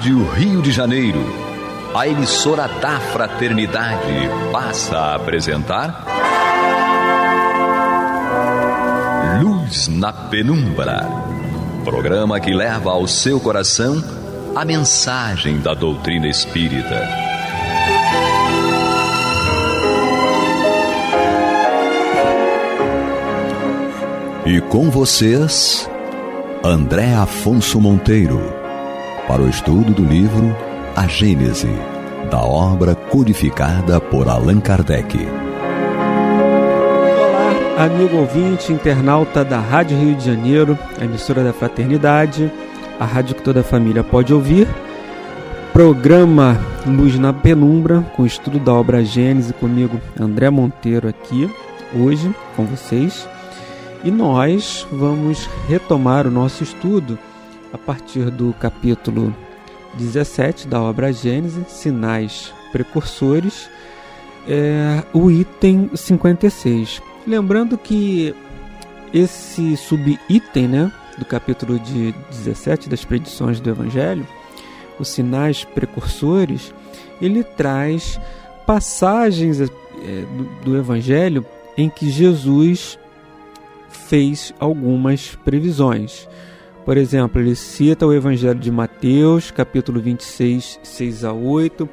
Rádio Rio de Janeiro, a emissora da Fraternidade, passa a apresentar Luz na Penumbra, programa que leva ao seu coração a mensagem da doutrina espírita. E com vocês, André Afonso Monteiro, para o estudo do livro A Gênese, da obra codificada por Allan Kardec. Olá, amigo ouvinte, internauta da Rádio Rio de Janeiro, a emissora da Fraternidade, a rádio que toda a família pode ouvir. Programa Luz na Penumbra, com o estudo da obra A Gênese, comigo, André Monteiro, aqui, hoje, com vocês. E nós vamos retomar o nosso estudo a partir do capítulo 17 da obra Gênese, Sinais Precursores, o item 56. Lembrando que esse subitem, do capítulo 17 das Predições do Evangelho, os Sinais Precursores, ele traz passagens do Evangelho em que Jesus fez algumas previsões. Por exemplo, ele cita o Evangelho de Mateus, capítulo 26, 6 a 8,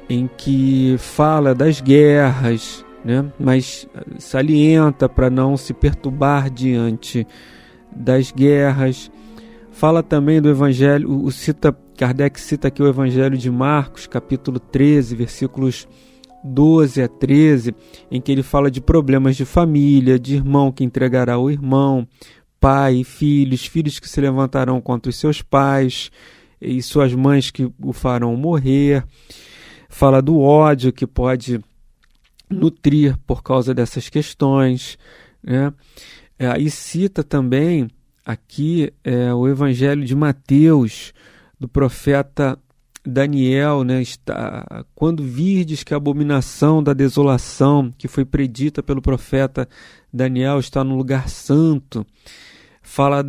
em que fala das guerras, mas salienta para não se perturbar diante das guerras. Fala também do Evangelho, Kardec cita aqui o Evangelho de Marcos, capítulo 13, versículos 12 a 13, em que ele fala de problemas de família, de irmão que entregará o irmão, pai e filhos que se levantarão contra os seus pais e suas mães que o farão morrer. Fala do ódio que pode nutrir por causa dessas questões, E cita também aqui o Evangelho de Mateus, do profeta Daniel, quando virdes que a abominação da desolação que foi predita pelo profeta Daniel está no lugar santo. Fala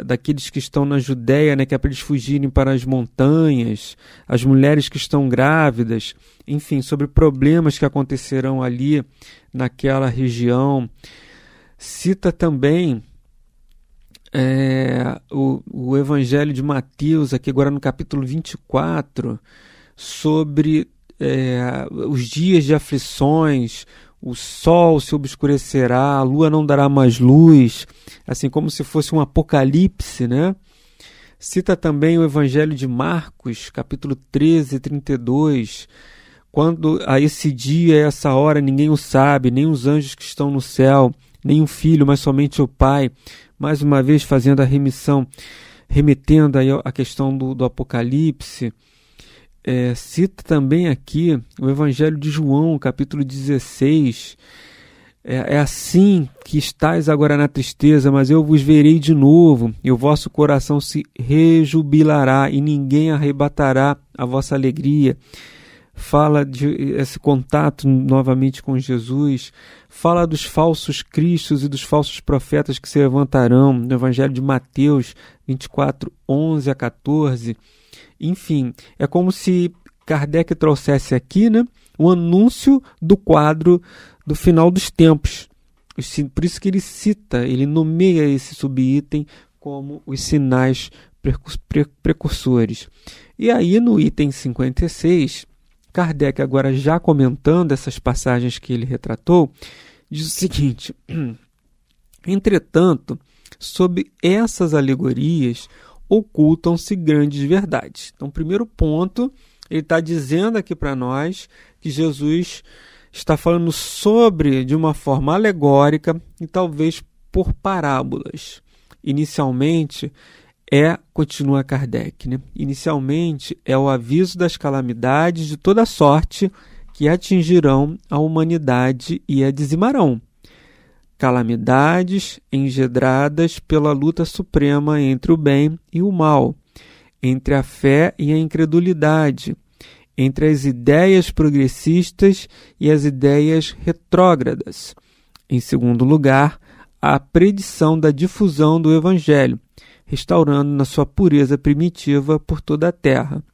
daqueles que estão na Judéia, que é para eles fugirem para as montanhas, as mulheres que estão grávidas, enfim, sobre problemas que acontecerão ali naquela região. Cita também o Evangelho de Mateus, aqui agora no capítulo 24, sobre os dias de aflições, o sol se obscurecerá, a lua não dará mais luz, assim como se fosse um apocalipse, Cita também o Evangelho de Marcos, capítulo 13, 32, quando a esse dia, a essa hora, ninguém o sabe, nem os anjos que estão no céu, nem o Filho, mas somente o Pai. Mais uma vez fazendo a remetendo aí à questão do Apocalipse. Cita também aqui o Evangelho de João, capítulo 16. É assim que estáis agora na tristeza, mas eu vos verei de novo, e o vosso coração se rejubilará, e ninguém arrebatará a vossa alegria. Fala de esse contato novamente com Jesus, fala dos falsos cristos e dos falsos profetas que se levantarão, no Evangelho de Mateus 24, 11 a 14. Enfim, é como se Kardec trouxesse aqui o anúncio do quadro do final dos tempos. Por isso que ele nomeia esse subitem como os sinais precursores. E aí no item 56, Kardec, agora já comentando essas passagens que ele retratou, diz o seguinte: entretanto, sob essas alegorias ocultam-se grandes verdades. Então, primeiro ponto, ele está dizendo aqui para nós que Jesus está falando de uma forma alegórica e talvez por parábolas. Inicialmente, continua Kardec, inicialmente é o aviso das calamidades de toda sorte que atingirão a humanidade e a dizimarão. Calamidades engendradas pela luta suprema entre o bem e o mal, entre a fé e a incredulidade, entre as ideias progressistas e as ideias retrógradas. Em segundo lugar, a predição da difusão do Evangelho, restaurando na sua pureza primitiva por toda a terra.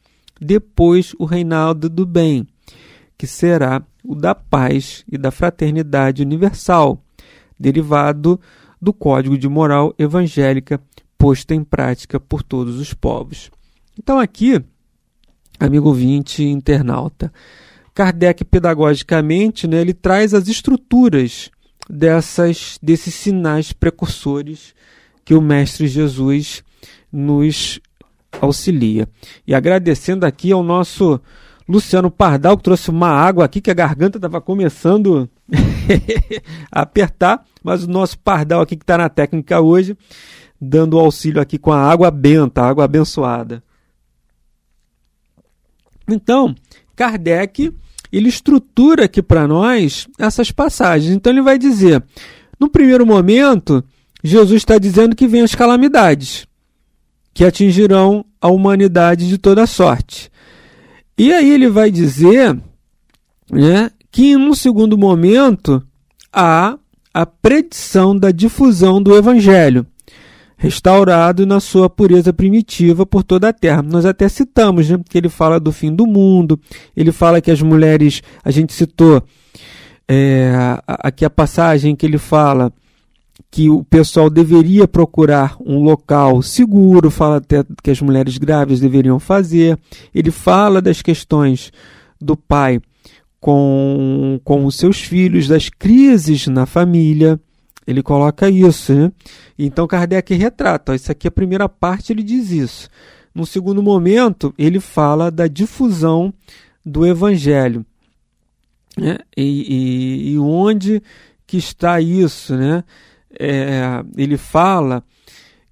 Depois, o reinado do bem, que será o da paz e da fraternidade universal, derivado do código de moral evangélica posto em prática por todos os povos. Então aqui, amigo ouvinte e internauta, Kardec pedagogicamente, né, ele traz as estruturas desses sinais precursores que o Mestre Jesus nos auxilia. E agradecendo aqui ao nosso Luciano Pardal, que trouxe uma água aqui, que a garganta estava começando a apertar, mas o nosso Pardal aqui que está na técnica hoje, dando auxílio aqui com a água benta, a água abençoada. Então, Kardec, ele estrutura aqui para nós essas passagens. Então ele vai dizer, no primeiro momento, Jesus está dizendo que vem as calamidades, que atingirão a humanidade de toda sorte. E aí ele vai dizer, né, que no segundo momento há a predição da difusão do Evangelho, restaurado na sua pureza primitiva por toda a terra. Nós até citamos, né, que ele fala do fim do mundo, ele fala que as mulheres, a gente citou aqui a passagem que ele fala que o pessoal deveria procurar um local seguro, fala até que as mulheres grávidas deveriam fazer. Ele fala das questões do pai com os seus filhos, das crises na família. Ele coloca isso, né? Então Kardec retrata, isso aqui é a primeira parte, ele diz isso. No segundo momento, ele fala da difusão do Evangelho, né? E onde que está isso, né? Ele fala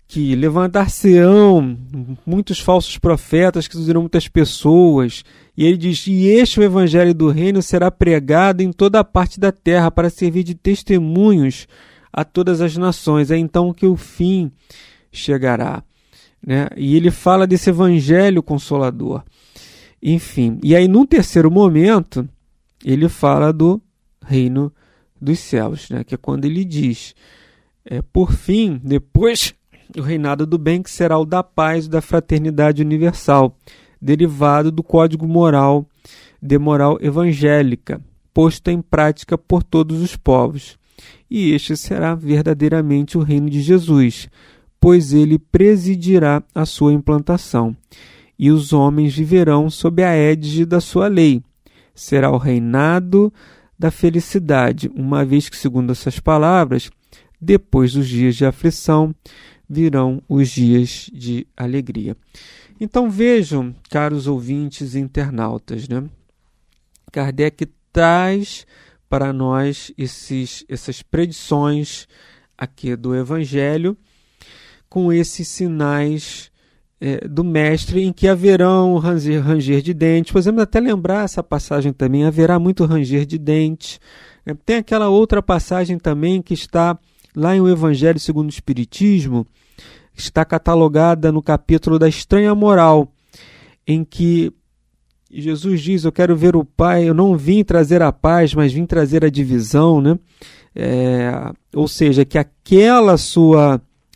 que levantar-se-ão muitos falsos profetas que seduzirão muitas pessoas, e ele diz, e este o Evangelho do Reino será pregado em toda a parte da terra para servir de testemunhos a todas as nações. É então que o fim chegará, né? E ele fala desse Evangelho Consolador. Enfim, e aí num terceiro momento, ele fala do reino dos céus, né? Que é quando ele diz, por fim, depois o reinado do bem, que será o da paz e da fraternidade universal, derivado do código moral, de moral evangélica, posto em prática por todos os povos. E este será verdadeiramente o reino de Jesus, pois ele presidirá a sua implantação, e os homens viverão sob a égide da sua lei. Será o reinado da felicidade, uma vez que, segundo essas palavras, depois dos dias de aflição, virão os dias de alegria. Então vejam, caros ouvintes e internautas, né? Kardec traz para nós essas predições aqui do Evangelho, com esses sinais do Mestre, em que haverão ranger de dentes. Podemos até lembrar essa passagem também, haverá muito ranger de dentes. Tem aquela outra passagem também que está lá em O Evangelho segundo o Espiritismo, está catalogada no capítulo da estranha moral, em que Jesus diz, eu quero ver o Pai, eu não vim trazer a paz, mas vim trazer a divisão, né? Ou seja, que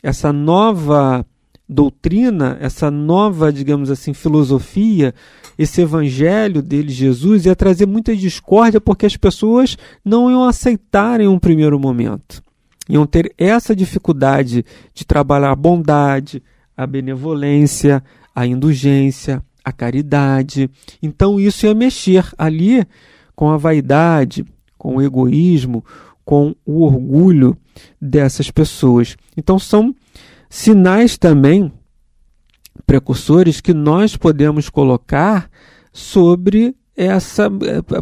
essa nova doutrina, essa nova, digamos assim, filosofia, esse evangelho dele, Jesus, ia trazer muita discórdia, porque as pessoas não iam aceitar em um primeiro momento. Iam ter essa dificuldade de trabalhar a bondade, a benevolência, a indulgência, a caridade. Então isso ia mexer ali com a vaidade, com o egoísmo, com o orgulho dessas pessoas. Então são sinais também precursores que nós podemos colocar sobre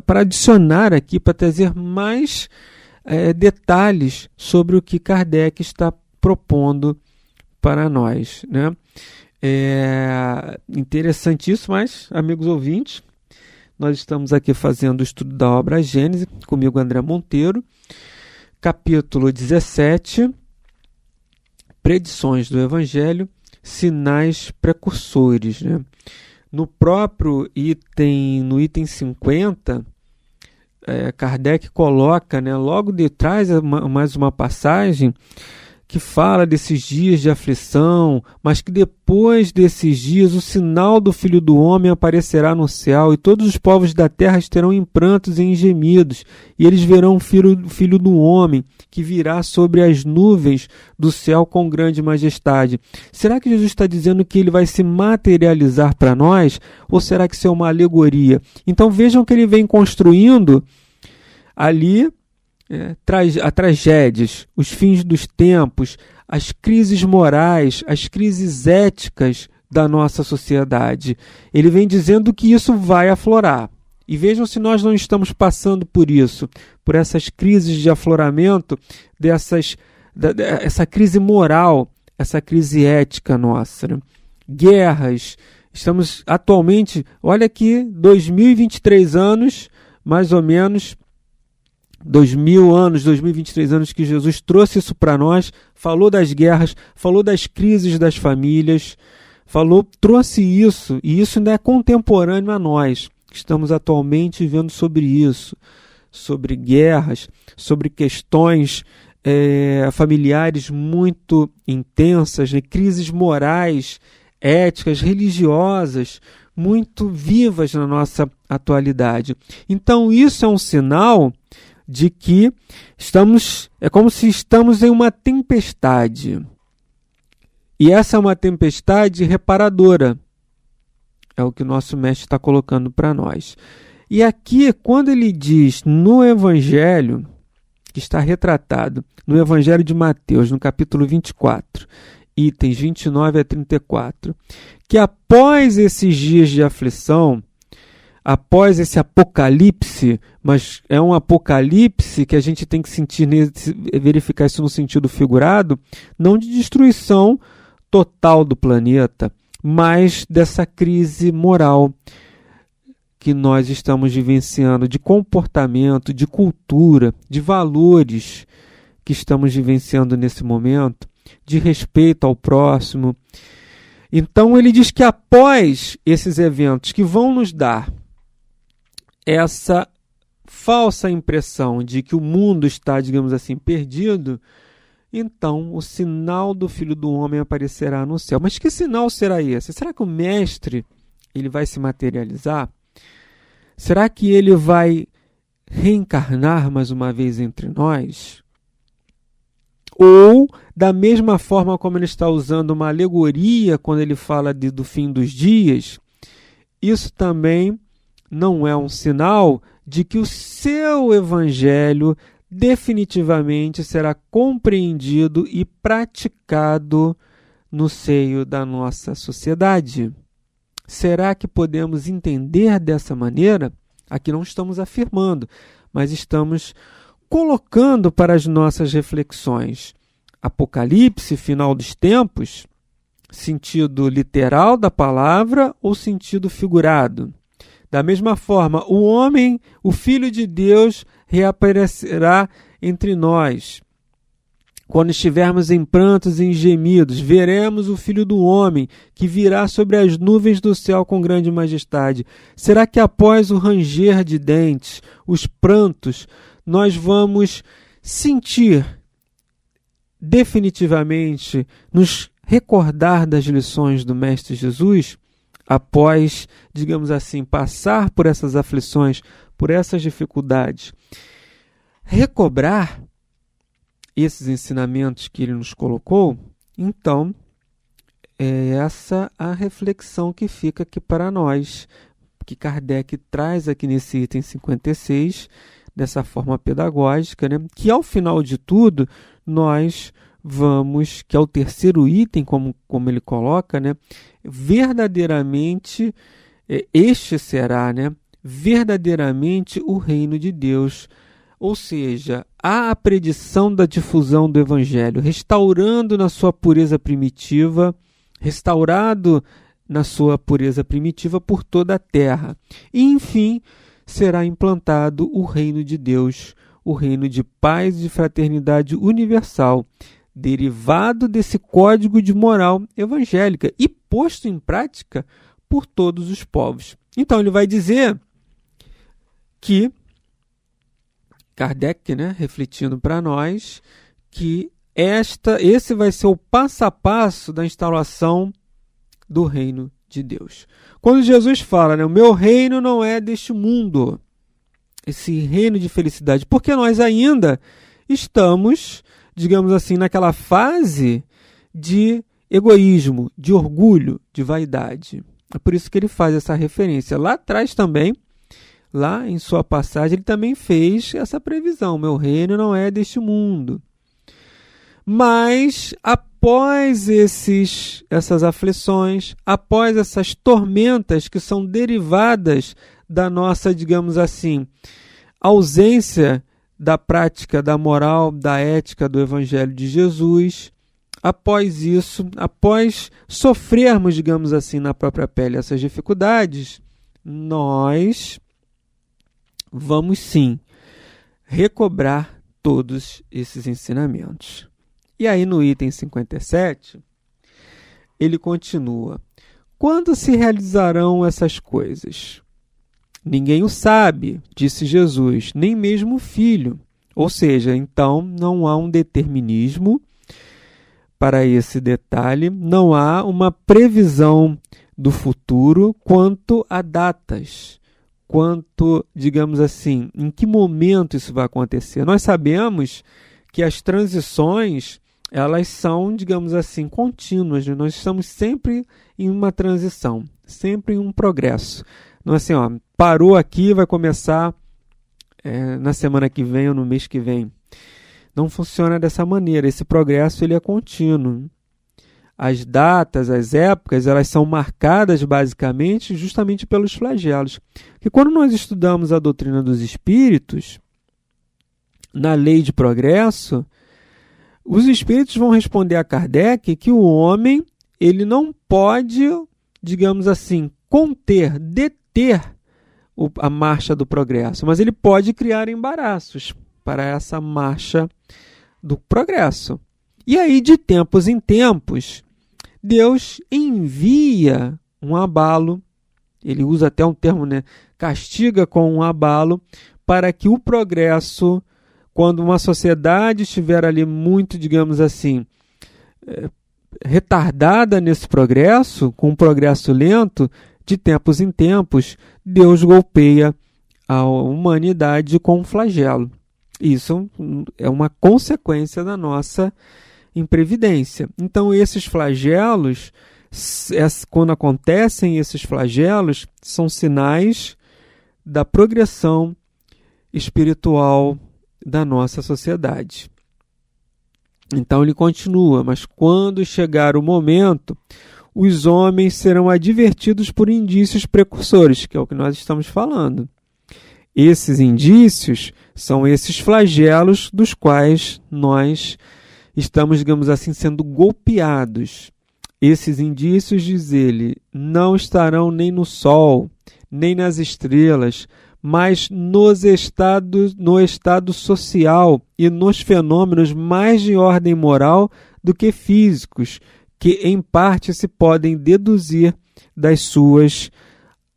para adicionar aqui, para trazer mais detalhes sobre o que Kardec está propondo para nós, né? Interessantíssimo, mas, amigos ouvintes, nós estamos aqui fazendo o estudo da obra Gênese, comigo André Monteiro, capítulo 17, Predições do Evangelho, Sinais Precursores, né? No próprio item, no item 50, Kardec coloca, né, logo de trás mais uma passagem que fala desses dias de aflição, mas que depois desses dias o sinal do Filho do Homem aparecerá no céu, e todos os povos da terra estarão em prantos e em gemidos, e eles verão o Filho do Homem, que virá sobre as nuvens do céu com grande majestade. Será que Jesus está dizendo que ele vai se materializar para nós, ou será que isso é uma alegoria? Então vejam que ele vem construindo ali a tragédias, os fins dos tempos, as crises morais, as crises éticas da nossa sociedade. Ele vem dizendo que isso vai aflorar. E vejam se nós não estamos passando por isso, por essas crises de afloramento, essa crise moral, essa crise ética nossa, né? Guerras. Estamos atualmente, olha aqui, 2023 anos, mais ou menos, 2023 anos que Jesus trouxe isso para nós, falou das guerras, falou das crises das famílias, trouxe isso, e isso ainda é contemporâneo a nós. Estamos atualmente vendo sobre isso, sobre guerras, sobre questões familiares muito intensas, né? Crises morais, éticas, religiosas, muito vivas na nossa atualidade. Então isso é um sinal de que é como se estamos em uma tempestade. E essa é uma tempestade reparadora. É o que o nosso mestre está colocando para nós. E aqui, quando ele diz no Evangelho, que está retratado no Evangelho de Mateus, no capítulo 24, itens 29 a 34, que após esses dias de aflição, após esse apocalipse, mas é um apocalipse que a gente tem que verificar isso no sentido figurado, não de destruição total do planeta, mas dessa crise moral que nós estamos vivenciando, de comportamento, de cultura, de valores que estamos vivenciando nesse momento, de respeito ao próximo. Então ele diz que após esses eventos que vão nos dar essa falsa impressão de que o mundo está, digamos assim, perdido, então o sinal do Filho do Homem aparecerá no céu. Mas que sinal será esse? Será que o Mestre ele vai se materializar? Será que ele vai reencarnar mais uma vez entre nós? Ou, da mesma forma como ele está usando uma alegoria quando ele fala do fim dos dias, isso também não é um sinal de que o seu evangelho definitivamente será compreendido e praticado no seio da nossa sociedade? Será que podemos entender dessa maneira? Aqui não estamos afirmando, mas estamos colocando para as nossas reflexões. Apocalipse, final dos tempos, sentido literal da palavra ou sentido figurado? Da mesma forma, o homem, o Filho de Deus, reaparecerá entre nós. Quando estivermos em prantos e em gemidos, veremos o Filho do Homem, que virá sobre as nuvens do céu com grande majestade. Será que após o ranger de dentes, os prantos, nós vamos sentir definitivamente, nos recordar das lições do Mestre Jesus? Após, digamos assim, passar por essas aflições, por essas dificuldades, recobrar esses ensinamentos que ele nos colocou? Então, é essa a reflexão que fica aqui para nós, que Kardec traz aqui nesse item 56, dessa forma pedagógica, né? Que ao final de tudo, nós vamos, que é o terceiro item, como ele coloca, né? Verdadeiramente, este será, né? Verdadeiramente o reino de Deus. Ou seja, há a predição da difusão do Evangelho, restaurando na sua pureza primitiva, restaurado na sua pureza primitiva por toda a terra. E, enfim, será implantado o reino de Deus, o reino de paz e fraternidade universal, derivado desse código de moral evangélica e posto em prática por todos os povos. Então ele vai dizer que Kardec, né, refletindo para nós, que esse vai ser o passo a passo da instalação do reino de Deus. Quando Jesus fala, né, o meu reino não é deste mundo, esse reino de felicidade, porque nós ainda estamos, digamos assim, naquela fase de egoísmo, de orgulho, de vaidade. É por isso que ele faz essa referência. Lá atrás também, lá em sua passagem, ele também fez essa previsão, meu reino não é deste mundo. Mas após essas aflições, após essas tormentas que são derivadas da nossa, digamos assim, ausência da prática da moral, da ética do Evangelho de Jesus, após isso, após sofrermos, digamos assim, na própria pele essas dificuldades, nós vamos sim recobrar todos esses ensinamentos. E aí no item 57, ele continua: quando se realizarão essas coisas? Ninguém o sabe, disse Jesus, nem mesmo o Filho. Ou seja, então não há um determinismo para esse detalhe, não há uma previsão do futuro quanto a datas, quanto, digamos assim, em que momento isso vai acontecer. Nós sabemos que as transições, elas são, digamos assim, contínuas. Nós estamos sempre em uma transição, sempre em um progresso. Não é assim, ó, parou aqui, vai começar na semana que vem ou no mês que vem. Não funciona dessa maneira. Esse progresso ele é contínuo. As datas, as épocas, elas são marcadas basicamente justamente pelos flagelos. Porque quando nós estudamos a doutrina dos espíritos, na lei de progresso, os espíritos vão responder a Kardec que o homem ele não pode, digamos assim, deter a marcha do progresso, mas ele pode criar embaraços para essa marcha do progresso. E aí, de tempos em tempos, Deus envia um abalo, ele usa até um termo, né? Castiga com um abalo, para que o progresso, quando uma sociedade estiver ali muito, digamos assim, retardada nesse progresso, com um progresso lento, de tempos em tempos, Deus golpeia a humanidade com um flagelo. Isso é uma consequência da nossa imprevidência. Então, esses flagelos, quando acontecem esses flagelos, são sinais da progressão espiritual da nossa sociedade. Então, ele continua, mas quando chegar o momento, os homens serão advertidos por indícios precursores, que é o que nós estamos falando. Esses indícios são esses flagelos dos quais nós estamos, digamos assim, sendo golpeados. Esses indícios, diz ele, não estarão nem no sol, nem nas estrelas, mas no estado social e nos fenômenos mais de ordem moral do que físicos, que em parte se podem deduzir das suas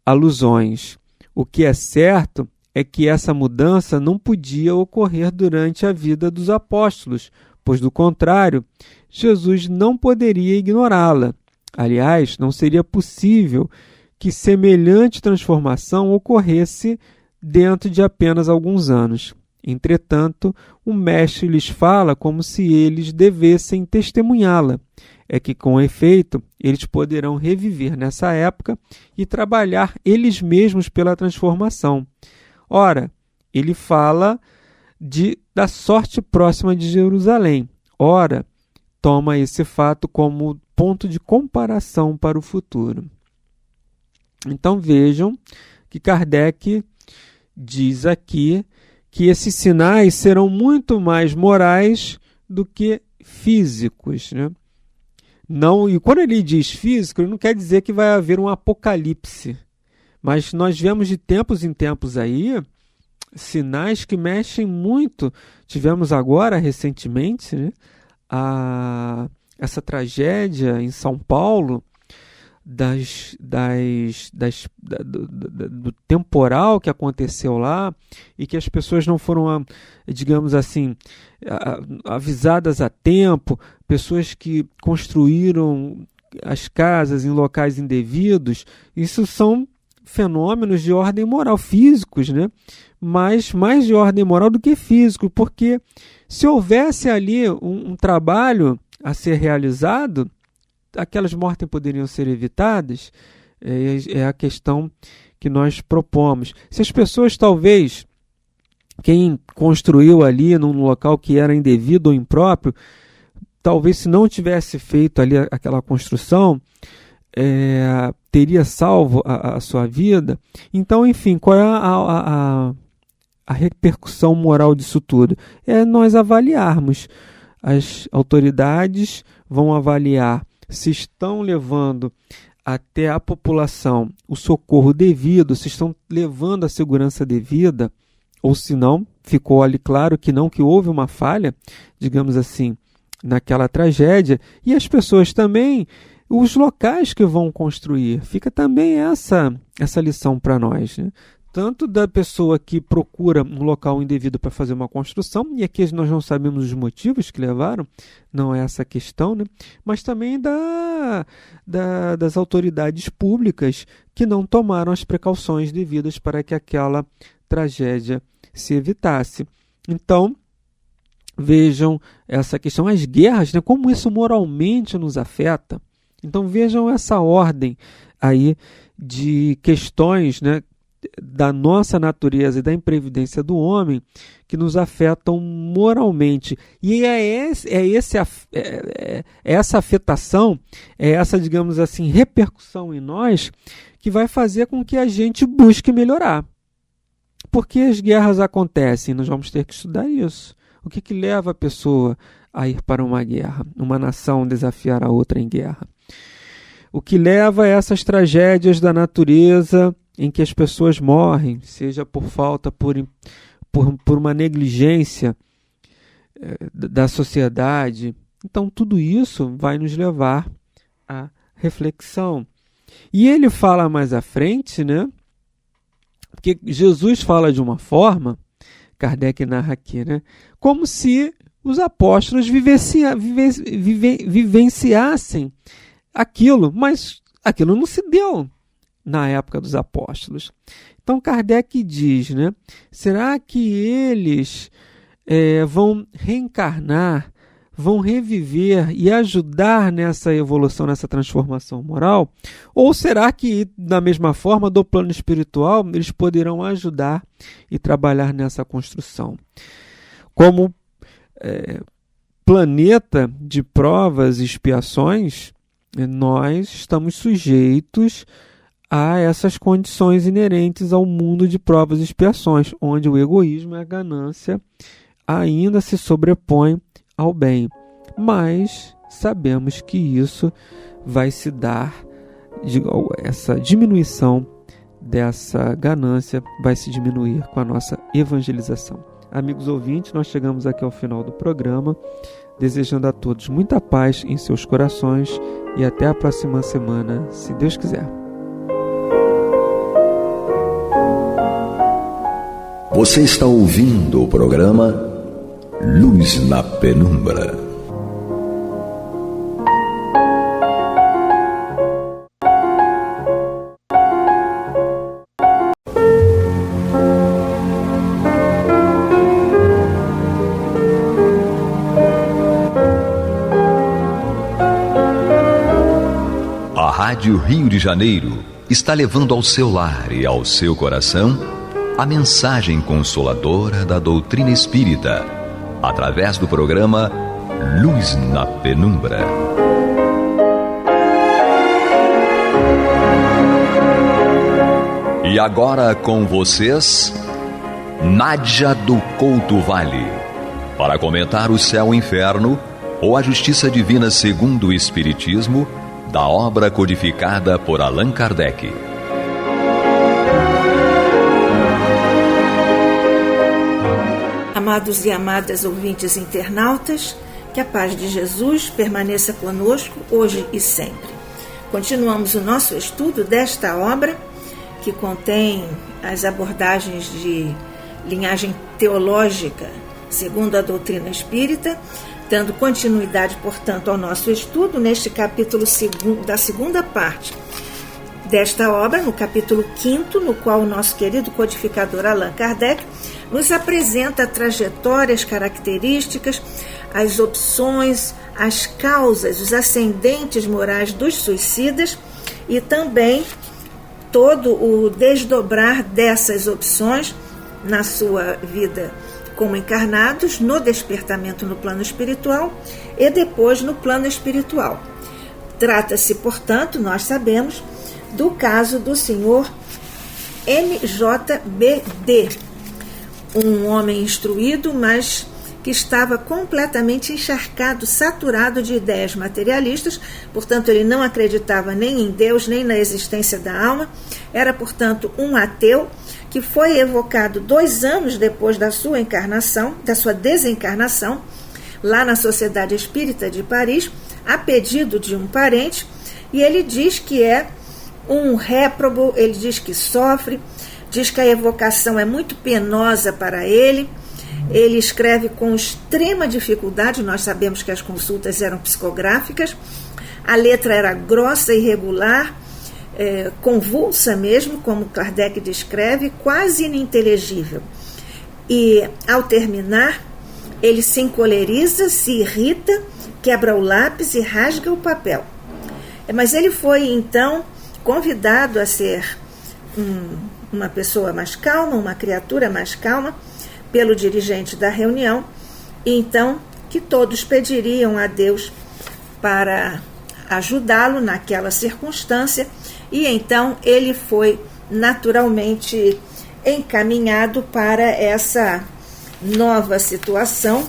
alusões. O que é certo é que essa mudança não podia ocorrer durante a vida dos apóstolos, pois, do contrário, Jesus não poderia ignorá-la. Aliás, não seria possível que semelhante transformação ocorresse dentro de apenas alguns anos. Entretanto, o Mestre lhes fala como se eles devessem testemunhá-la. É que, com efeito, eles poderão reviver nessa época e trabalhar eles mesmos pela transformação. Ora, ele fala da sorte próxima de Jerusalém. Ora, toma esse fato como ponto de comparação para o futuro. Então vejam que Kardec diz aqui que esses sinais serão muito mais morais do que físicos, né? Não, e quando ele diz físico, ele não quer dizer que vai haver um apocalipse. Mas nós vemos de tempos em tempos aí sinais que mexem muito. Tivemos agora, recentemente, né, essa tragédia em São Paulo, do temporal que aconteceu lá, e que as pessoas não foram, digamos assim, avisadas a tempo, pessoas que construíram as casas em locais indevidos. Isso são fenômenos de ordem moral, físicos, né? Mas mais de ordem moral do que físico, porque se houvesse ali um trabalho a ser realizado, aquelas mortes poderiam ser evitadas. É a questão que nós propomos. Se as pessoas, talvez, quem construiu ali num local que era indevido ou impróprio, talvez se não tivesse feito ali aquela construção, teria salvo a sua vida. Então, enfim, qual é a repercussão moral disso tudo? É nós avaliarmos. As autoridades vão avaliar se estão levando até a população o socorro devido, se estão levando a segurança devida, ou se não, ficou ali claro que não, que houve uma falha, digamos assim, naquela tragédia. E as pessoas também, os locais que vão construir, fica também essa lição para nós, né? Tanto da pessoa que procura um local indevido para fazer uma construção, e aqui nós não sabemos os motivos que levaram, não é essa a questão, né? Mas também das autoridades públicas que não tomaram as precauções devidas para que aquela tragédia se evitasse. Então, vejam essa questão, as guerras, né? Como isso moralmente nos afeta. Então, vejam essa ordem aí de questões, né, da nossa natureza e da imprevidência do homem que nos afetam moralmente. E essa afetação, essa, digamos assim, repercussão em nós que vai fazer com que a gente busque melhorar. Porque as guerras acontecem, nós vamos ter que estudar isso. O que leva a pessoa a ir para uma guerra? Uma nação desafiar a outra em guerra. O que leva a essas tragédias da natureza em que as pessoas morrem, seja por falta, por uma negligência da sociedade. Então, tudo isso vai nos levar à reflexão. E ele fala mais à frente, né? Porque Jesus fala de uma forma, Kardec narra aqui, né? Como se os apóstolos vivenciassem aquilo, mas aquilo não se deu na época dos apóstolos. Então Kardec diz, né? Será que eles vão reencarnar, vão reviver e ajudar nessa evolução, nessa transformação moral? Ou será que, da mesma forma, do plano espiritual, eles poderão ajudar e trabalhar nessa construção? Como planeta de provas e expiações, nós estamos sujeitos a essas condições inerentes ao mundo de provas e expiações, onde o egoísmo e a ganância ainda se sobrepõem ao bem. Mas sabemos que isso vai se dar, essa diminuição dessa ganância vai se diminuir com a nossa evangelização. Amigos ouvintes, nós chegamos aqui ao final do programa, desejando a todos muita paz em seus corações e até a próxima semana, se Deus quiser. Você está ouvindo o programa Luz na Penumbra. A Rádio Rio de Janeiro está levando ao seu lar e ao seu coração a mensagem consoladora da doutrina espírita, através do programa Luz na Penumbra. E agora com vocês, Nádia do Couto Vale, para comentar o Céu e Inferno ou a Justiça Divina segundo o Espiritismo, da obra codificada por Allan Kardec. Amados e amadas ouvintes internautas, que a paz de Jesus permaneça conosco hoje e sempre. Continuamos o nosso estudo desta obra, que contém as abordagens de linhagem teológica segundo a doutrina espírita, dando continuidade, portanto, ao nosso estudo neste capítulo da segunda parte desta obra, no capítulo 5º, no qual o nosso querido codificador Allan Kardec nos apresenta a trajetória, as características, as opções, as causas, os ascendentes morais dos suicidas e também todo o desdobrar dessas opções na sua vida como encarnados, no despertamento no plano espiritual e depois no plano espiritual. Trata-se, portanto, nós sabemos, do caso do senhor MJBD, um homem instruído, mas que estava completamente encharcado, saturado de ideias materialistas, portanto ele não acreditava nem em Deus, nem na existência da alma, era, portanto, um ateu, que foi evocado 2 anos depois da sua encarnação, da sua desencarnação, lá na Sociedade Espírita de Paris, a pedido de um parente, e ele diz que é um réprobo, ele diz que sofre, diz que a evocação é muito penosa para ele. Ele escreve com extrema dificuldade, nós sabemos que as consultas eram psicográficas, a letra era grossa, irregular, convulsa mesmo, como Kardec descreve, quase ininteligível. E, ao terminar, ele se encoleriza, se irrita, quebra o lápis e rasga o papel. Mas ele foi, então, convidado a ser uma pessoa mais calma, uma criatura mais calma, pelo dirigente da reunião, e então que todos pediriam a Deus para ajudá-lo naquela circunstância, e então ele foi naturalmente encaminhado para essa nova situação,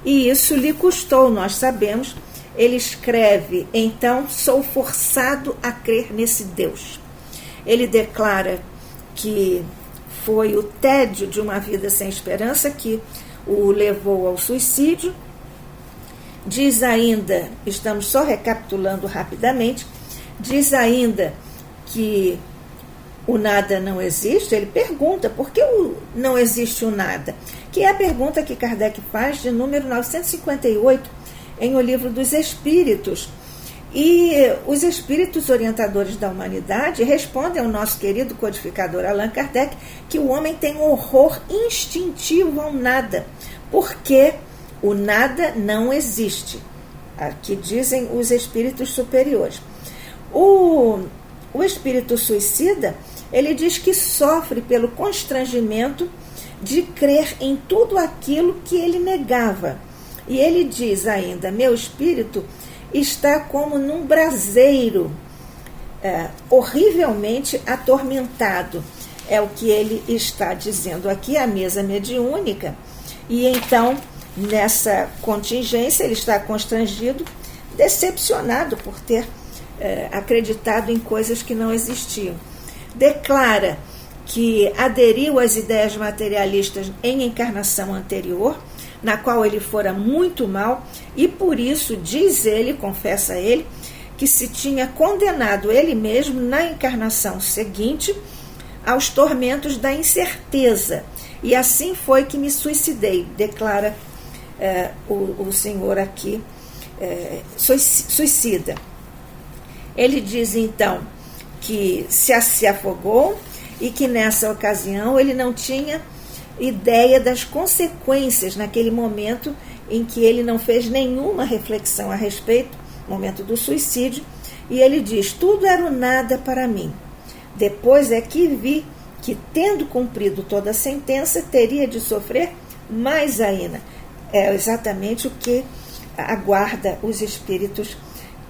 e isso lhe custou, nós sabemos. Ele escreve, então, sou forçado a crer nesse Deus. Ele declara que foi o tédio de uma vida sem esperança que o levou ao suicídio. Diz ainda, estamos só recapitulando rapidamente, diz ainda que o nada não existe. Ele pergunta por que não existe o nada, que é a pergunta que Kardec faz de número 958 em O Livro dos Espíritos. E os espíritos orientadores da humanidade respondem ao nosso querido codificador Allan Kardec que o homem tem um horror instintivo ao nada, porque o nada não existe. Aqui dizem os espíritos superiores. O espírito suicida, ele diz que sofre pelo constrangimento de crer em tudo aquilo que ele negava. E ele diz ainda, meu espírito está como num braseiro, horrivelmente atormentado. É o que ele está dizendo aqui, a mesa mediúnica. E então, nessa contingência, ele está constrangido, decepcionado por ter acreditado em coisas que não existiam. Declara que aderiu às ideias materialistas em encarnação anterior, na qual ele fora muito mal, e por isso, diz ele, confessa ele, que se tinha condenado ele mesmo na encarnação seguinte aos tormentos da incerteza. E assim foi que me suicidei, declara o senhor aqui, suicida. Ele diz então que se afogou e que nessa ocasião ele não tinha ideia das consequências naquele momento em que ele não fez nenhuma reflexão a respeito, momento do suicídio, e ele diz, tudo era o nada para mim. Depois é que vi que, tendo cumprido toda a sentença, teria de sofrer mais ainda. É exatamente o que aguarda os espíritos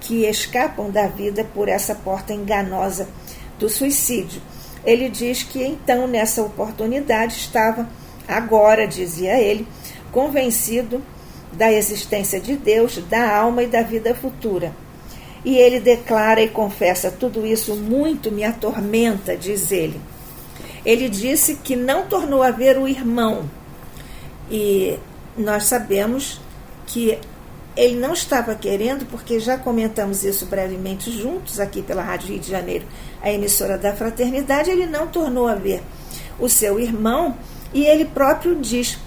que escapam da vida por essa porta enganosa do suicídio. Ele diz que então, nessa oportunidade, estava, agora, dizia ele, convencido da existência de Deus, da alma e da vida futura. E ele declara e confessa, tudo isso muito me atormenta, diz ele. Ele disse que não tornou a ver o irmão. E nós sabemos que ele não estava querendo, porque já comentamos isso brevemente juntos aqui pela Rádio Rio de Janeiro, a emissora da Fraternidade, ele não tornou a ver o seu irmão e ele próprio diz: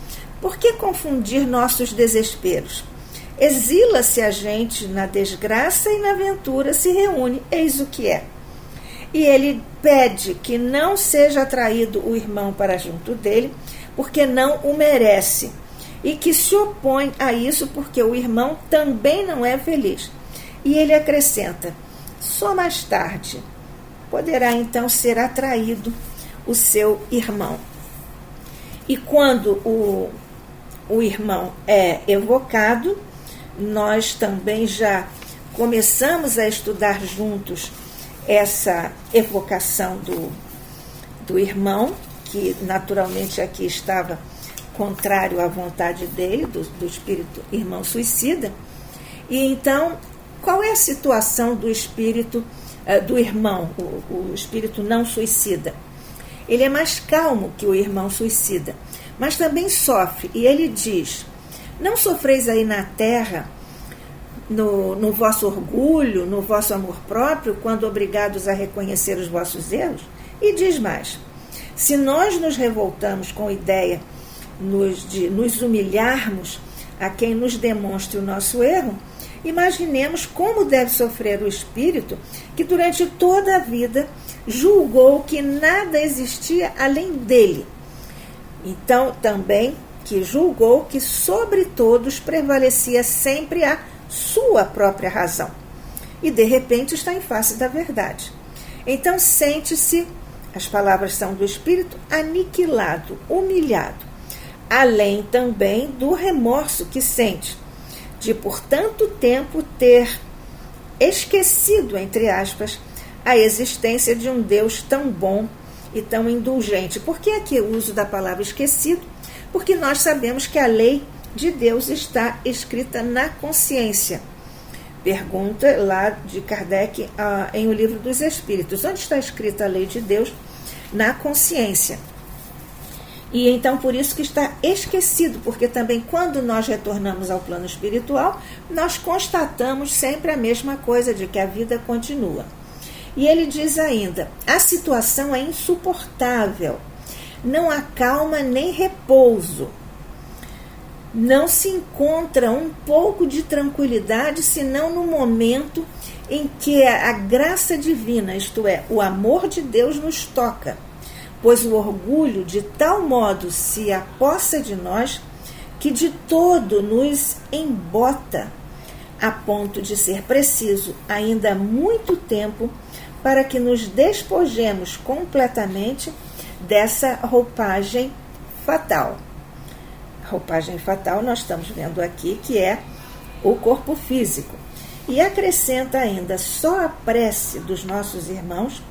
por que confundir nossos desesperos? Exila-se a gente na desgraça e na ventura se reúne, eis o que é. E ele pede que não seja atraído o irmão para junto dele, porque não o merece, e que se opõe a isso porque o irmão também não é feliz. E ele acrescenta: só mais tarde poderá então ser atraído o seu irmão. E quando o irmão é evocado, nós também já começamos a estudar juntos essa evocação do irmão, que naturalmente aqui estava contrário à vontade dele, do espírito irmão suicida. E então, qual é a situação do espírito do irmão, o espírito não suicida? Ele é mais calmo que o irmão suicida, mas também sofre, e ele diz: não sofreis aí na terra no vosso orgulho, no vosso amor próprio, quando obrigados a reconhecer os vossos erros? E diz mais: se nós nos revoltamos com a ideia de nos humilharmos a quem nos demonstre o nosso erro, imaginemos como deve sofrer o espírito que durante toda a vida julgou que nada existia além dele. Então, também que julgou que sobre todos prevalecia sempre a sua própria razão. E de repente está em face da verdade. Então sente-se, as palavras são do espírito, aniquilado, humilhado. Além também do remorso que sente, de por tanto tempo ter esquecido, entre aspas, a existência de um Deus tão bom e tão indulgente. Por que aqui o uso da palavra esquecido? Porque nós sabemos que a lei de Deus está escrita na consciência. Pergunta lá de Kardec em O Livro dos Espíritos: onde está escrita a lei de Deus? Na consciência. E então por isso que está esquecido, porque também quando nós retornamos ao plano espiritual, nós constatamos sempre a mesma coisa, de que a vida continua. E ele diz ainda: a situação é insuportável, não há calma nem repouso, não se encontra um pouco de tranquilidade senão no momento em que a graça divina, isto é, o amor de Deus, nos toca, pois o orgulho de tal modo se apossa de nós que de todo nos embota, a ponto de ser preciso ainda muito tempo para que nos despojemos completamente dessa roupagem fatal. Roupagem fatal nós estamos vendo aqui que é o corpo físico. E acrescenta ainda: só a prece dos nossos irmãos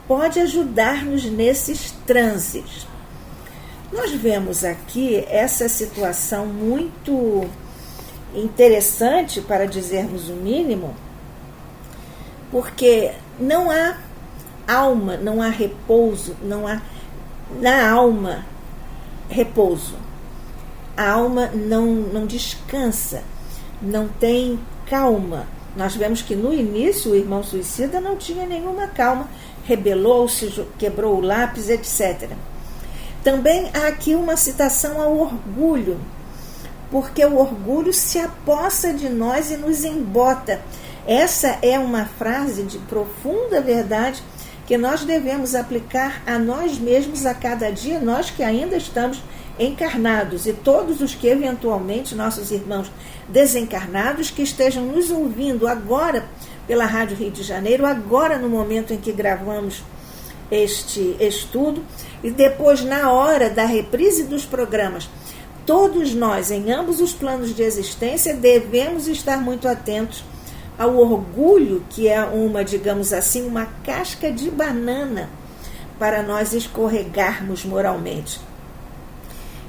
pode ajudar-nos nesses transes. Nós vemos aqui essa situação muito interessante, para dizermos o mínimo, porque não há alma, não há repouso, não há na alma repouso. A alma não descansa, não tem calma. Nós vemos que no início o irmão suicida não tinha nenhuma calma, rebelou-se, quebrou o lápis, etc. Também há aqui uma citação ao orgulho, porque o orgulho se apossa de nós e nos embota. Essa é uma frase de profunda verdade que nós devemos aplicar a nós mesmos a cada dia, nós que ainda estamos encarnados, e todos os que eventualmente, nossos irmãos desencarnados, que estejam nos ouvindo agora pela Rádio Rio de Janeiro, agora no momento em que gravamos este estudo, e depois na hora da reprise dos programas, todos nós, em ambos os planos de existência, devemos estar muito atentos ao orgulho, que é uma, digamos assim, uma casca de banana para nós escorregarmos moralmente.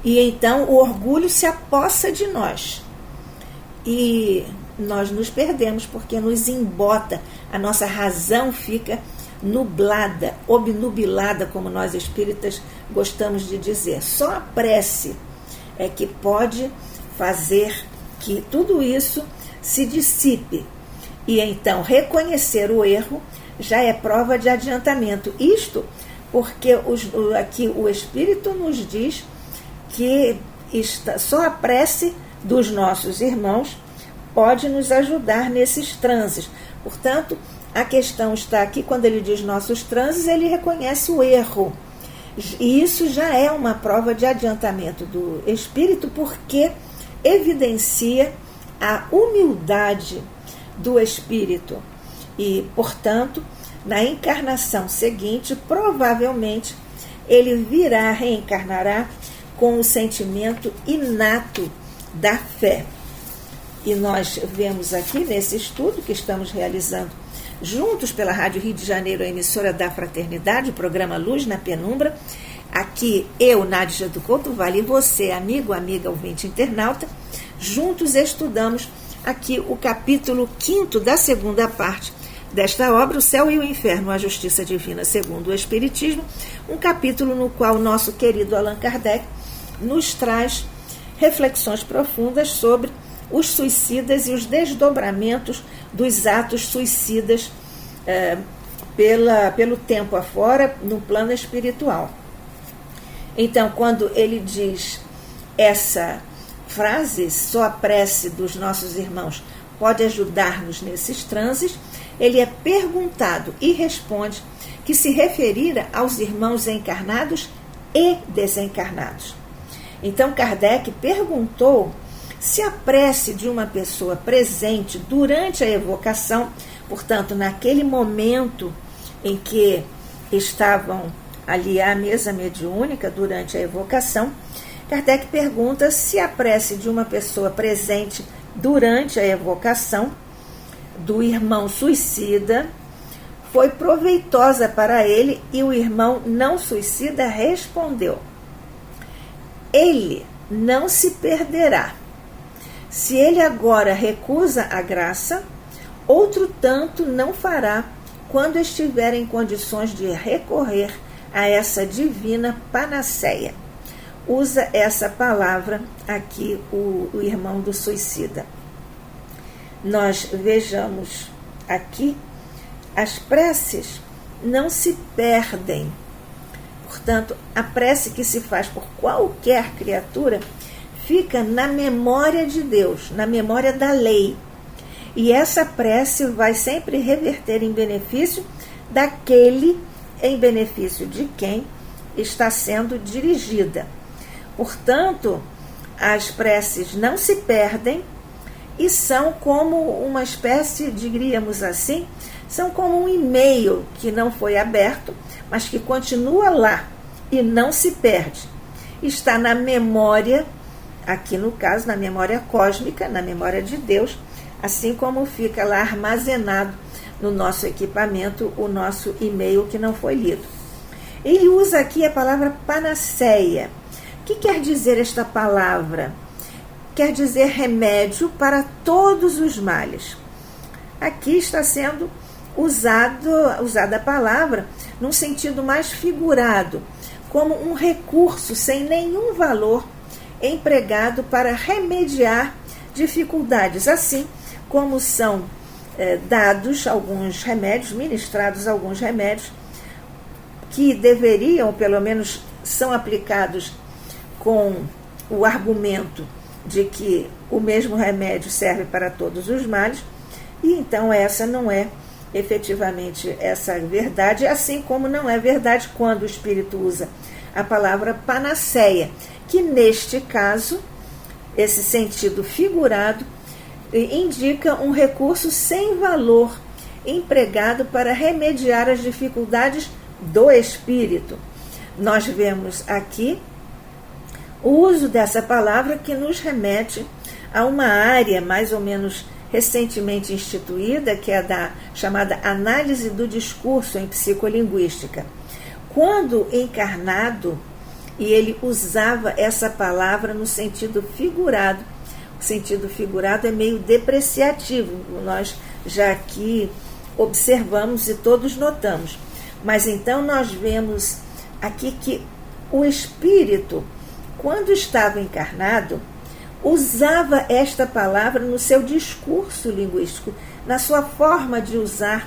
E então o orgulho se apossa de nós e nós nos perdemos, porque nos embota, a nossa razão fica nublada, obnubilada, como nós espíritas gostamos de dizer. Só a prece é que pode fazer que tudo isso se dissipe. E então reconhecer o erro já é prova de adiantamento. Isto porque aqui o Espírito nos diz que só a prece dos nossos irmãos pode nos ajudar nesses transes. Portanto, a questão está aqui, quando ele diz nossos transes, ele reconhece o erro. E isso já é uma prova de adiantamento do Espírito, porque evidencia a humildade do Espírito. E, portanto, na encarnação seguinte, provavelmente, ele reencarnará com o sentimento inato da fé. E nós vemos aqui nesse estudo que estamos realizando juntos pela Rádio Rio de Janeiro, a emissora da Fraternidade, o programa Luz na Penumbra. Aqui eu, Nádia do Couto Vale, e você, amiga, ouvinte, internauta, juntos estudamos aqui o capítulo 5º da segunda parte desta obra, O Céu e o Inferno, a Justiça Divina segundo o Espiritismo, um capítulo no qual nosso querido Allan Kardec nos traz reflexões profundas sobre os suicidas e os desdobramentos dos atos suicidas pelo tempo afora, no plano espiritual. Então, quando ele diz essa frase, só a prece dos nossos irmãos pode ajudar-nos nesses transes, ele é perguntado e responde que se referira aos irmãos encarnados e desencarnados. Então, Kardec perguntou se a prece de uma pessoa presente durante a evocação, portanto, naquele momento em que estavam ali à mesa mediúnica durante a evocação, Kardec pergunta se a prece de uma pessoa presente durante a evocação do irmão suicida foi proveitosa para ele, e o irmão não suicida respondeu: ele não se perderá. Se ele agora recusa a graça, outro tanto não fará quando estiver em condições de recorrer a essa divina panaceia. Usa essa palavra aqui o irmão do suicida. Nós vejamos aqui, as preces não se perdem. Portanto, a prece que se faz por qualquer criatura fica na memória de Deus, na memória da lei. E essa prece vai sempre reverter em benefício daquele, em benefício de quem está sendo dirigida. Portanto, as preces não se perdem e são como uma espécie, diríamos assim, são como um e-mail que não foi aberto, mas que continua lá e não se perde. Está na memória, aqui no caso, na memória cósmica, na memória de Deus, assim como fica lá armazenado no nosso equipamento o nosso e-mail que não foi lido. Ele usa aqui a palavra panaceia. O que quer dizer esta palavra? Quer dizer remédio para todos os males. Aqui está sendo usada a palavra num sentido mais figurado, como um recurso sem nenhum valor empregado para remediar dificuldades, assim como são dados alguns remédios, ministrados alguns remédios que deveriam, pelo menos são aplicados com o argumento de que o mesmo remédio serve para todos os males, e então essa não é efetivamente essa verdade, assim como não é verdade quando o Espírito usa a palavra panaceia, que neste caso, esse sentido figurado, indica um recurso sem valor empregado para remediar as dificuldades do espírito. Nós vemos aqui o uso dessa palavra que nos remete a uma área mais ou menos recentemente instituída, que é da chamada análise do discurso em psicolinguística. Quando encarnado, e ele usava essa palavra no sentido figurado. O sentido figurado é meio depreciativo, nós já aqui observamos e todos notamos. Mas então nós vemos aqui que o espírito, quando estava encarnado, usava esta palavra no seu discurso linguístico, na sua forma de usar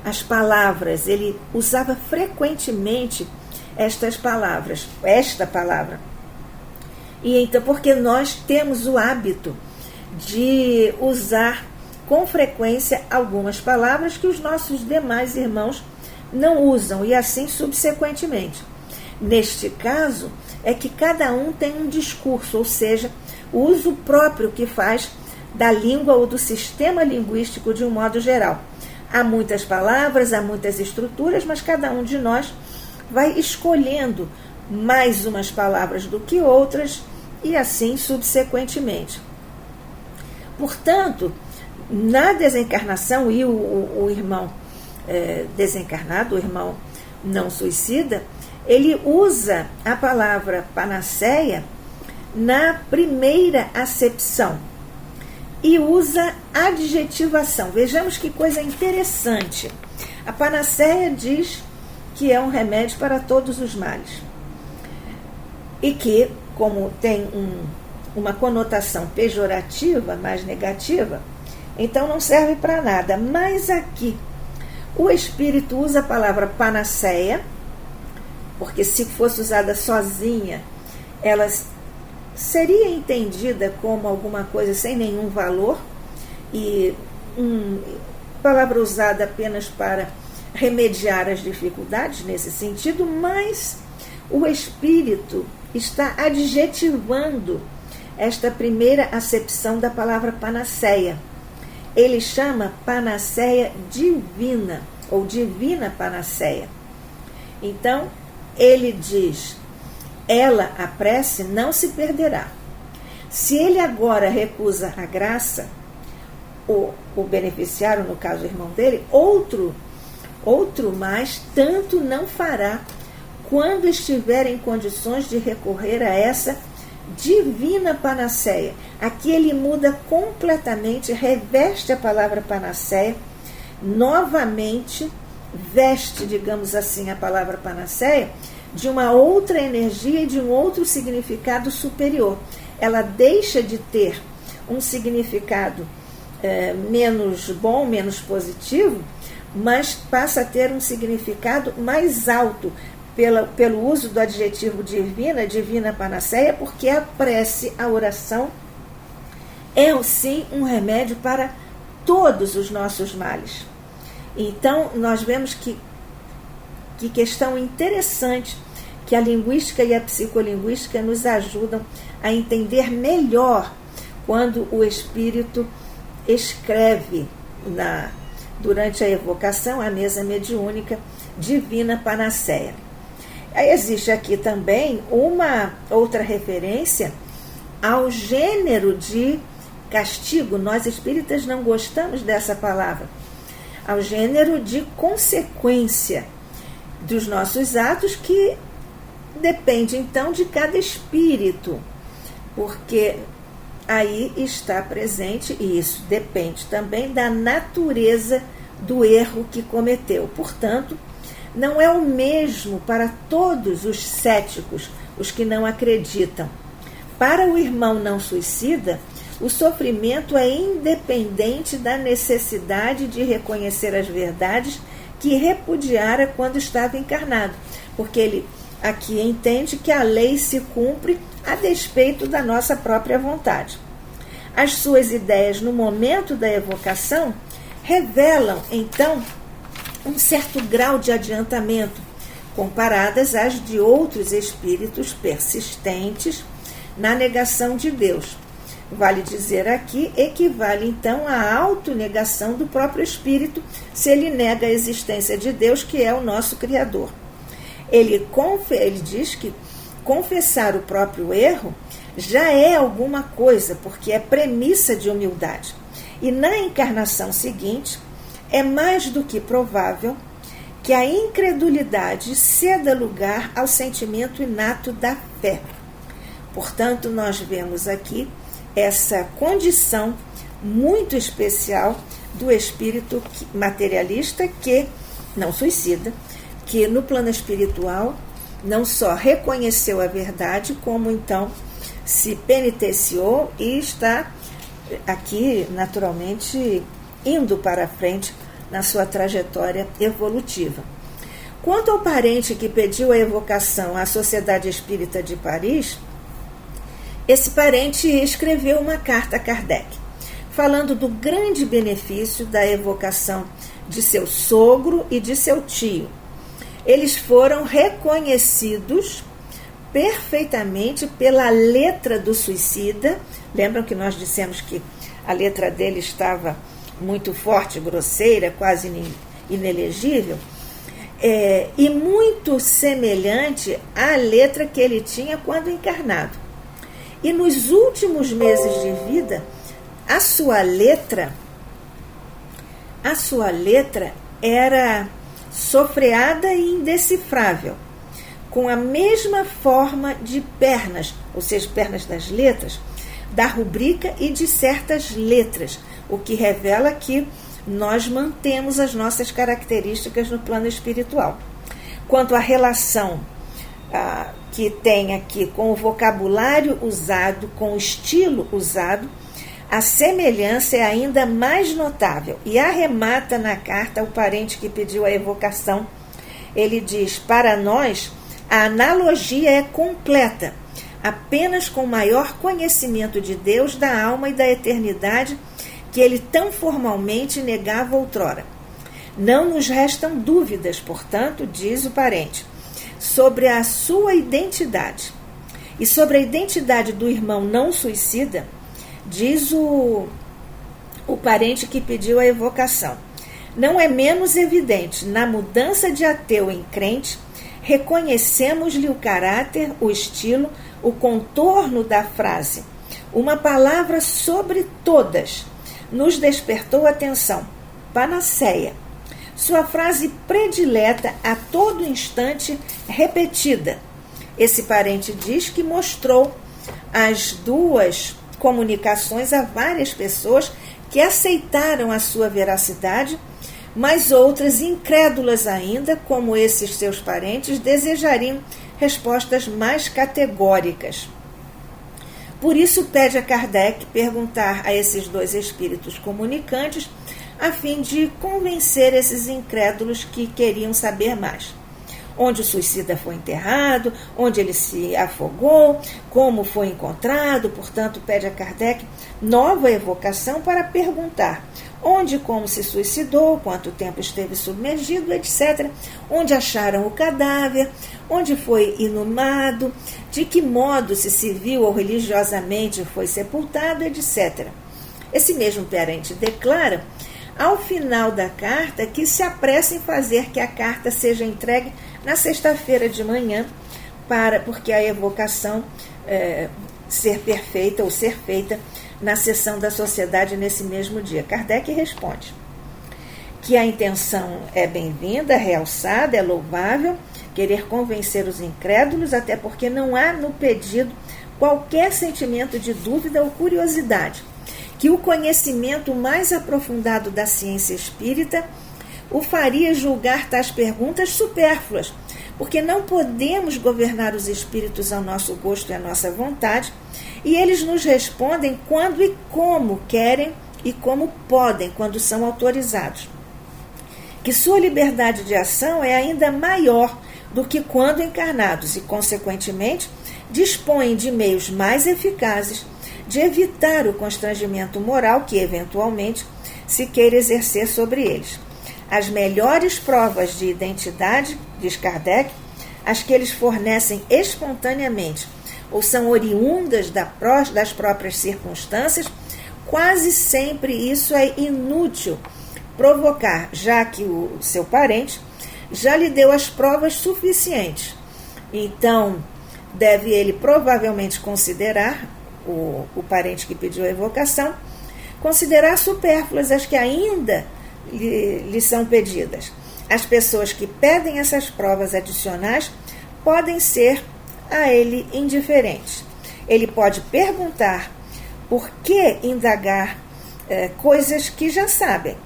as palavras. Ele usava frequentemente esta palavra. E então, porque nós temos o hábito de usar com frequência algumas palavras que os nossos demais irmãos não usam, e assim subsequentemente. Neste caso, é que cada um tem um discurso, ou seja, o uso próprio que faz da língua ou do sistema linguístico de um modo geral. Há muitas palavras, há muitas estruturas, mas cada um de nós vai escolhendo mais umas palavras do que outras, e assim subsequentemente. Portanto, na desencarnação, e o irmão desencarnado, o irmão não suicida, ele usa a palavra panaceia na primeira acepção e usa adjetivação. Vejamos que coisa interessante. A panaceia diz que é um remédio para todos os males e que, como tem uma conotação pejorativa, mais negativa, então não serve para nada. Mas aqui o Espírito usa a palavra panaceia, porque se fosse usada sozinha, ela seria entendida como alguma coisa sem nenhum valor, e palavra usada apenas para remediar as dificuldades nesse sentido, mas o Espírito está adjetivando esta primeira acepção da palavra panaceia. Ele chama panaceia divina, ou divina panaceia. Então, ele diz: ela, a prece, não se perderá. Se ele agora recusa a graça, o beneficiário, no caso o irmão dele, outro mais tanto não fará quando estiver em condições de recorrer a essa divina panaceia. Aqui ele muda completamente, reveste a palavra panaceia, novamente veste, digamos assim, a palavra panaceia de uma outra energia e de um outro significado superior. Ela deixa de ter um significado menos bom, menos positivo, mas passa a ter um significado mais alto pelo uso do adjetivo divina panaceia, porque a prece, a oração, é sim um remédio para todos os nossos males. Então, nós vemos que questão interessante, que a linguística e a psicolinguística nos ajudam a entender melhor quando o Espírito escreve durante a evocação, a mesa mediúnica, divina panaceia. Existe aqui também uma outra referência ao gênero de castigo. Nós espíritas não gostamos dessa palavra. Ao gênero de consequência dos nossos atos, que depende então de cada espírito, porque aí está presente, e isso depende também da natureza do erro que cometeu. Portanto, não é o mesmo para todos os céticos, os que não acreditam. Para o irmão não suicida, o sofrimento é independente da necessidade de reconhecer as verdades que repudiara quando estava encarnado, porque ele aqui entende que a lei se cumpre a despeito da nossa própria vontade. As suas ideias no momento da evocação revelam, então, um certo grau de adiantamento, comparadas às de outros espíritos persistentes na negação de Deus. Vale dizer aqui, equivale então à autonegação do próprio espírito, se ele nega a existência de Deus, que é o nosso Criador. Ele diz que confessar o próprio erro já é alguma coisa, porque é premissa de humildade. E na encarnação seguinte, é mais do que provável que a incredulidade ceda lugar ao sentimento inato da fé. Portanto, nós vemos aqui essa condição muito especial do espírito materialista, que não suicida, que no plano espiritual não só reconheceu a verdade, como então se penitenciou e está aqui, naturalmente, indo para frente na sua trajetória evolutiva. Quanto ao parente que pediu a evocação à Sociedade Espírita de Paris, esse parente escreveu uma carta a Kardec, falando do grande benefício da evocação de seu sogro e de seu tio. Eles foram reconhecidos perfeitamente pela letra do suicida. Lembram que nós dissemos que a letra dele estava muito forte, grosseira, quase inelegível, e muito semelhante à letra que ele tinha quando encarnado. E nos últimos meses de vida, a sua letra era sofreada e indecifrável, com a mesma forma de pernas, ou seja, pernas das letras, da rubrica e de certas letras, o que revela que nós mantemos as nossas características no plano espiritual. Quanto à relação que tem aqui com o vocabulário usado, com o estilo usado, a semelhança é ainda mais notável e arremata na carta o parente que pediu a evocação. Ele diz: para nós, a analogia é completa, apenas com maior conhecimento de Deus, da alma e da eternidade que ele tão formalmente negava outrora. Não nos restam dúvidas, portanto, diz o parente, sobre a sua identidade. E sobre a identidade do irmão não suicida, diz o parente que pediu a evocação. Não é menos evidente, na mudança de ateu em crente, reconhecemos-lhe o caráter, o estilo, o contorno da frase. Uma palavra sobre todas nos despertou atenção. Panaceia. Sua frase predileta, a todo instante repetida. Esse parente diz que mostrou as duas comunicações a várias pessoas que aceitaram a sua veracidade, mas outras, incrédulas ainda, como esses seus parentes, desejariam respostas mais categóricas. Por isso pede a Kardec perguntar a esses dois espíritos comunicantes, a fim de convencer esses incrédulos que queriam saber mais. Onde o suicida foi enterrado, onde ele se afogou, como foi encontrado. Portanto, pede a Kardec nova evocação para perguntar onde e como se suicidou, quanto tempo esteve submergido, etc. Onde acharam o cadáver, onde foi inumado, de que modo se civil ou religiosamente foi sepultado, etc. Esse mesmo parente declara, ao final da carta, que se apressa em fazer que a carta seja entregue na sexta-feira de manhã, porque a evocação ser perfeita ou ser feita na sessão da sociedade nesse mesmo dia. Kardec responde que a intenção é bem-vinda, realçada, é louvável, querer convencer os incrédulos, até porque não há no pedido qualquer sentimento de dúvida ou curiosidade, que o conhecimento mais aprofundado da ciência espírita o faria julgar tais perguntas supérfluas, porque não podemos governar os espíritos ao nosso gosto e à nossa vontade, e eles nos respondem quando e como querem e como podem, quando são autorizados. Que sua liberdade de ação é ainda maior do que quando encarnados e, consequentemente, dispõem de meios mais eficazes de evitar o constrangimento moral que, eventualmente, se queira exercer sobre eles. As melhores provas de identidade, diz Kardec, as que eles fornecem espontaneamente ou são oriundas das próprias circunstâncias, quase sempre isso é inútil provocar, já que o seu parente já lhe deu as provas suficientes. Então, deve ele provavelmente considerar, o parente que pediu a evocação, considerar supérfluas as que ainda lhe são pedidas. As pessoas que pedem essas provas adicionais podem ser a ele indiferentes. Ele pode perguntar por que indagar coisas que já sabem.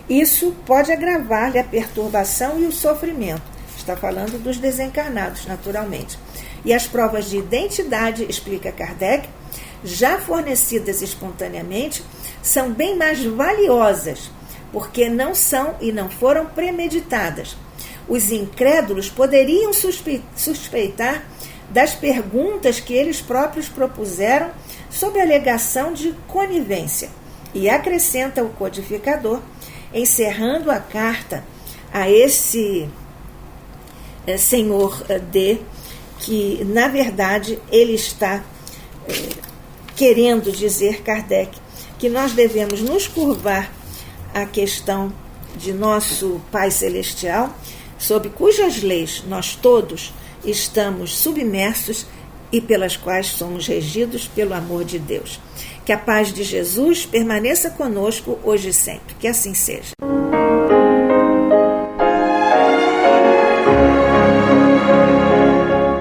Isso pode agravar-lhe a perturbação e o sofrimento. Está falando dos desencarnados, naturalmente. E as provas de identidade, explica Kardec, já fornecidas espontaneamente, são bem mais valiosas, porque não são e não foram premeditadas. Os incrédulos poderiam suspeitar das perguntas que eles próprios propuseram sob a alegação de conivência. E acrescenta o codificador, encerrando a carta a esse senhor D, que na verdade ele está querendo dizer, Kardec, que nós devemos nos curvar à questão de nosso Pai Celestial, sob cujas leis nós todos estamos submersos e pelas quais somos regidos pelo amor de Deus. Que a paz de Jesus permaneça conosco hoje e sempre. Que assim seja.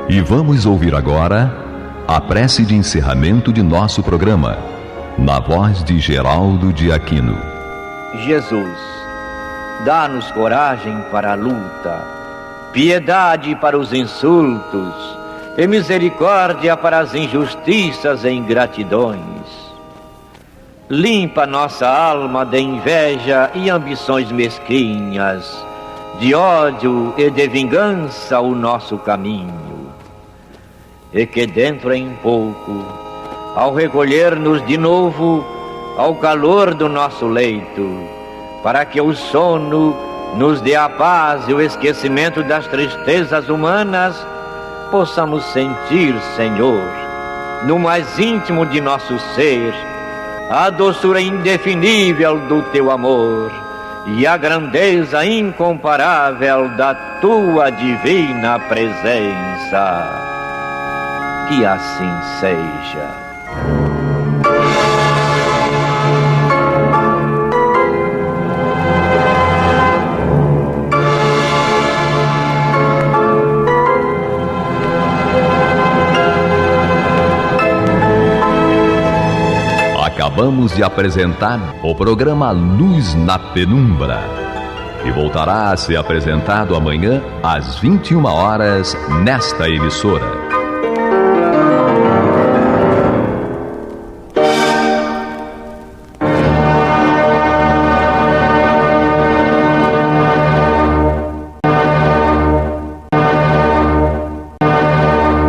E vamos ouvir agora a prece de encerramento de nosso programa, na voz de Geraldo de Aquino. Jesus, dá-nos coragem para a luta, piedade para os insultos e misericórdia para as injustiças e ingratidões. Limpa nossa alma de inveja e ambições mesquinhas, de ódio e de vingança o nosso caminho. E que dentro em pouco, ao recolher-nos de novo ao calor do nosso leito, para que o sono nos dê a paz e o esquecimento das tristezas humanas, possamos sentir, Senhor, no mais íntimo de nosso ser, a doçura indefinível do Teu amor e a grandeza incomparável da Tua divina presença. Que assim seja. Acabamos de apresentar o programa Luz na Penumbra, que voltará a ser apresentado amanhã às 21 horas nesta emissora.